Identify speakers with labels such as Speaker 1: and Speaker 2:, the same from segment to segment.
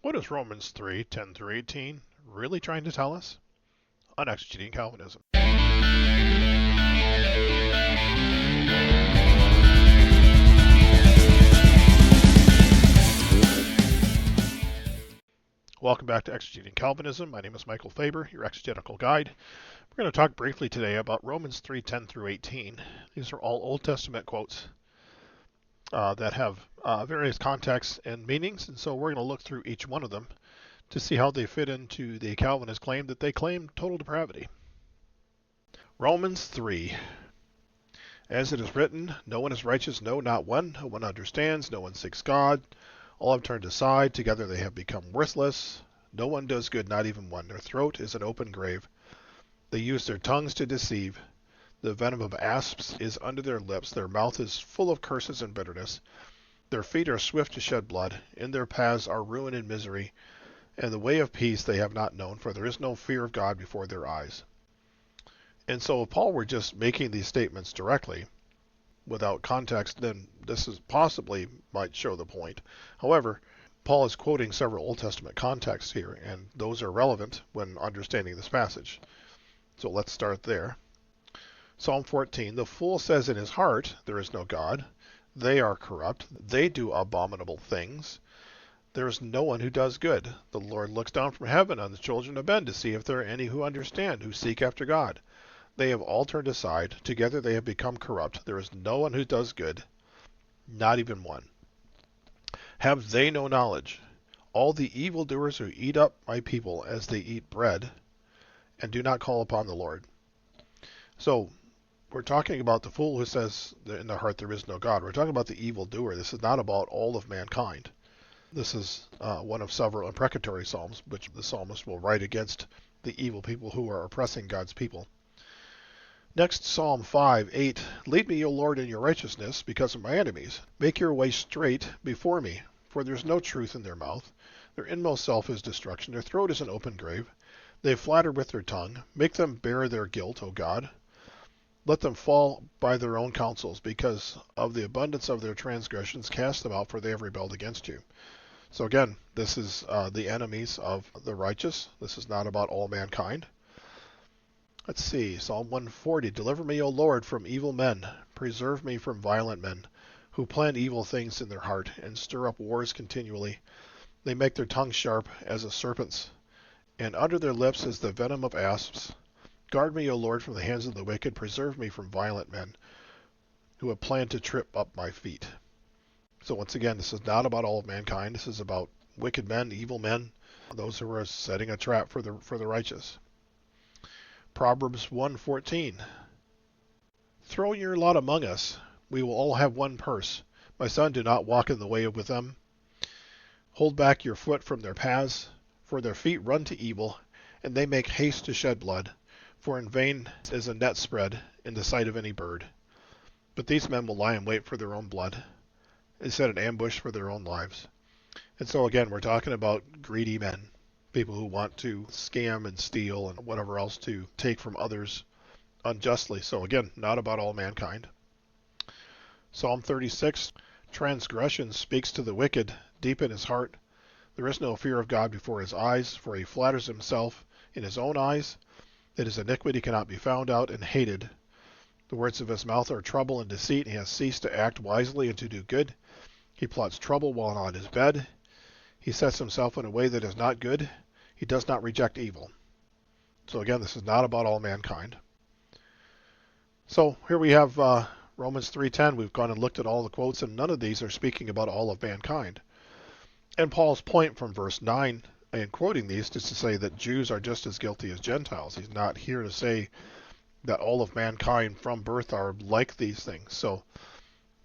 Speaker 1: What is Romans 3, 10 through 18 really trying to tell us? On Exegeting Calvinism. Welcome back to Exegeting Calvinism. My name is Michael Faber, your exegetical guide. We're going to talk briefly today about Romans 3, 10 through 18. These are all Old Testament quotes that have various contexts and meanings, and so we're going to look through each one of them to see how they fit into the Calvinist claim that they claim total depravity. Romans 3. As it is written, no one is righteous, no, not one. No one understands, no one seeks God. All have turned aside, together they have become worthless. No one does good, not even one. Their throat is an open grave. They use their tongues to deceive. The venom of asps is under their lips. Their mouth is full of curses and bitterness. Their feet are swift to shed blood. In their paths are ruin and misery. And the way of peace they have not known, for there is no fear of God before their eyes. And so if Paul were just making these statements directly, without context, then this is possibly might show the point. However, Paul is quoting several Old Testament contexts here, and those are relevant when understanding this passage. So let's start there. Psalm 14, the fool says in his heart, there is no God. They are corrupt. They do abominable things. There is no one who does good. The Lord looks down from heaven on the children of men to see if there are any who understand, who seek after God. They have all turned aside. Together they have become corrupt. There is no one who does good, not even one. Have they no knowledge? All the evildoers who eat up my people as they eat bread and do not call upon the Lord. So we're talking about the fool who says in their heart there is no God. We're talking about the evildoer. This is not about all of mankind. This is one of several imprecatory psalms, which the psalmist will write against the evil people who are oppressing God's people. Next, Psalm 5, 8. Lead me, O Lord, in your righteousness because of my enemies. Make your way straight before me, for there is no truth in their mouth. Their inmost self is destruction. Their throat is an open grave. They flatter with their tongue. Make them bear their guilt, O God. Let them fall by their own counsels, because of the abundance of their transgressions. Cast them out, for they have rebelled against you. So again, this is the enemies of the righteous. This is not about all mankind. Let's see, Psalm 140, Deliver me, O Lord, from evil men. Preserve me from violent men, who plan evil things in their heart, and stir up wars continually. They make their tongue sharp as a serpent's, and under their lips is the venom of asps. Guard me, O Lord, from the hands of the wicked. Preserve me from violent men, who have planned to trip up my feet. So once again, this is not about all of mankind. This is about wicked men, evil men, those who are setting a trap for the righteous. Proverbs 1:14. Throw your lot among us. We will all have one purse. My son, do not walk in the way with them. Hold back your foot from their paths, for their feet run to evil, and they make haste to shed blood. For in vain is a net spread in the sight of any bird. But these men will lie in wait for their own blood. They set an ambush for their own lives. And so again, we're talking about greedy men. People who want to scam and steal and whatever else to take from others unjustly. So again, not about all mankind. Psalm 36, Transgression speaks to the wicked deep in his heart. There is no fear of God before his eyes, for he flatters himself in his own eyes, that his iniquity cannot be found out and hated. The words of his mouth are trouble and deceit. He has ceased to act wisely and to do good. He plots trouble while on his bed. He sets himself in a way that is not good. He does not reject evil. So again, this is not about all mankind. So here we have Romans 3:10. We've gone and looked at all the quotes, and none of these are speaking about all of mankind. And Paul's point from verse 9 in quoting these is to say that Jews are just as guilty as Gentiles. He's not here to say that all of mankind from birth are like these things. So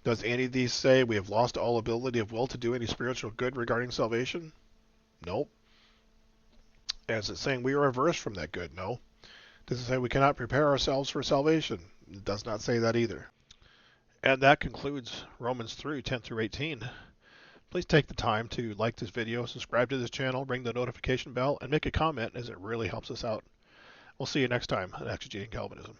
Speaker 1: does any of these say we have lost all ability of will to do any spiritual good regarding salvation? Nope. Is it saying we are averse from that good? No. Does it say we cannot prepare ourselves for salvation? It does not say that either. And that concludes Romans 3, 10 through 18. Please take the time to like this video, subscribe to this channel, ring the notification bell, and make a comment as it really helps us out. We'll see you next time on Exegeting Calvinism.